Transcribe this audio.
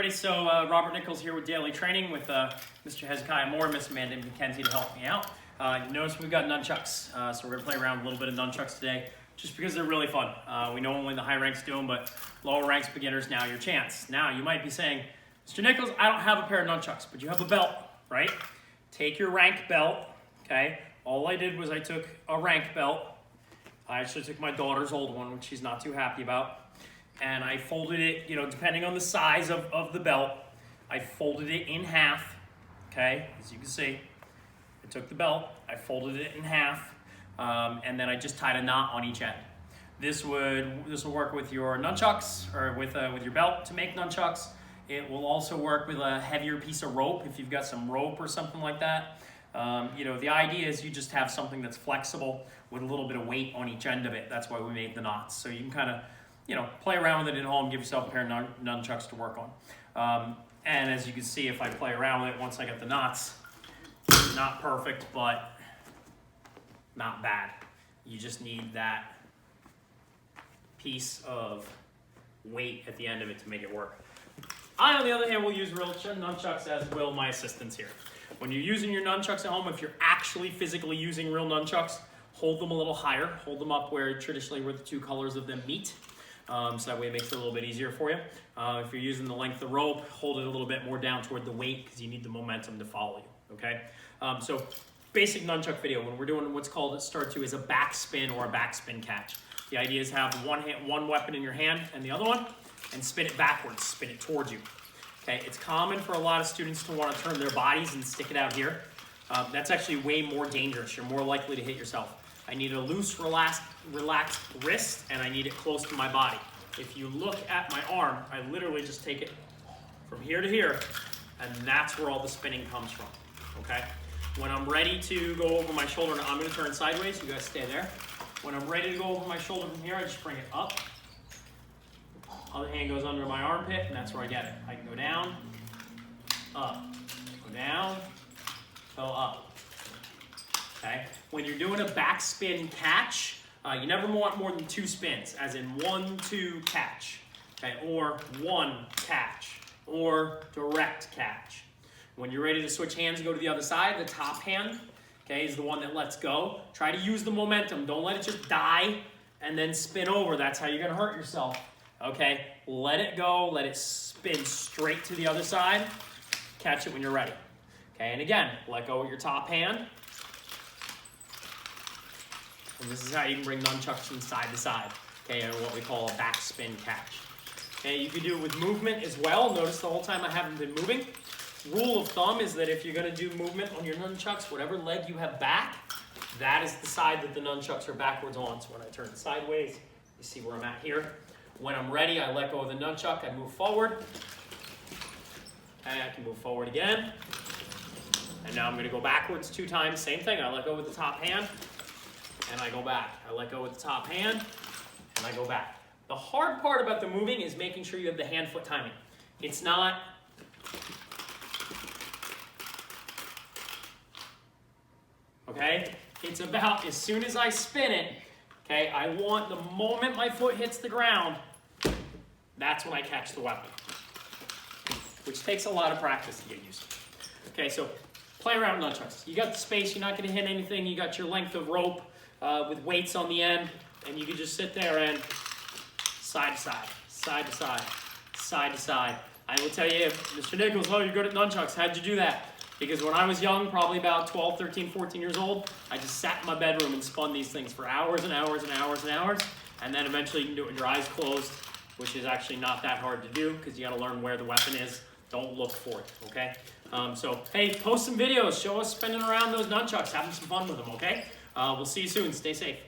everybody. So Robert Nichols here with Daily Training with Mr. Hezekiah Moore and Miss Amanda McKenzie to help me out. You notice we've got nunchucks, so we're going to play around with a little bit of nunchucks today just because they're really fun. We know only the high ranks do them, but lower ranks beginners, now your chance. Now you might be saying, Mr. Nichols, I don't have a pair of nunchucks, but you have a belt, right? Take your rank belt, okay? All I did was I took a rank belt. I actually took my daughter's old one, which she's not too happy about. And I folded it, you know, depending on the size of the belt, I folded it in half, okay? As you can see, I took the belt, I folded it in half, and then I just tied a knot on each end. This will work with your nunchucks or with your belt to make nunchucks. It will also work with a heavier piece of rope if you've got some rope or something like that. You know, the idea is you just have something that's flexible with a little bit of weight on each end of it. That's why we made the knots. So you can kind of, you know, play around with it at home, give yourself a pair of nunchucks to work on. And as you can see, if I play around with it, once I get the knots, not perfect, but not bad. You just need that piece of weight at the end of it to make it work. I, on the other hand, will use real nunchucks, as will my assistants here. When you're using your nunchucks at home, if you're actually physically using real nunchucks, hold them a little higher. Hold them up where traditionally where the two colors of them meet. So that way it makes it a little bit easier for you. If you're using the length of rope, hold it a little bit more down toward the weight because you need the momentum to follow you, okay? So basic nunchuck video, when we're doing what's called start to is a backspin or a backspin catch. The idea is have one weapon in your hand and the other one, and spin it backwards, spin it towards you. Okay, it's common for a lot of students to want to turn their bodies and stick it out here. That's actually way more dangerous. You're more likely to hit yourself. I need a loose, relaxed wrist, and I need it close to my body. If you look at my arm, I literally just take it from here to here, and that's where all the spinning comes from, okay? When I'm ready to go over my shoulder, I'm gonna turn sideways, you guys stay there. When I'm ready to go over my shoulder from here, I just bring it up. Other hand goes under my armpit, and that's where I get it. I can go down, up, go down, go up. Okay. When you're doing a backspin catch, you never want more than 2 spins, as in 1, 2, catch, okay, or 1, catch, or direct catch. When you're ready to switch hands and go to the other side, the top hand, okay, is the one that lets go. Try to use the momentum. Don't let it just die and then spin over. That's how you're going to hurt yourself. Okay, let it go, let it spin straight to the other side, catch it when you're ready. Okay, and again, let go with your top hand. And this is how you can bring nunchucks from side to side, okay, or what we call a backspin catch. Okay, you can do it with movement as well. Notice the whole time I haven't been moving. Rule of thumb is that if you're going to do movement on your nunchucks, whatever leg you have back, that is the side that the nunchucks are backwards on. So when I turn sideways, you see where I'm at here. When I'm ready, I let go of the nunchuck, I move forward. And I can move forward again. And now I'm going to go backwards 2 times, same thing. I let go with the top hand, and I go back. I let go with the top hand, and I go back. The hard part about the moving is making sure you have the hand-foot timing. It's not okay? It's about as soon as I spin it, okay, I want the moment my foot hits the ground, that's when I catch the weapon, which takes a lot of practice to get used to. Okay, so play around with nunchucks. You got the space, you're not going to hit anything, you got your length of rope with weights on the end, and you can just sit there and side to side, side to side, side to side. I will tell you, Mr. Nichols, oh, you're good at nunchucks. How'd you do that? Because when I was young, probably about 12, 13, 14 years old, I just sat in my bedroom and spun these things for hours and hours and hours and hours, and then eventually you can do it with your eyes closed, which is actually not that hard to do because you got to learn where the weapon is. Don't look for it, okay? So, hey, post some videos. Show us spinning around those nunchucks, having some fun with them, okay? We'll see you soon. Stay safe.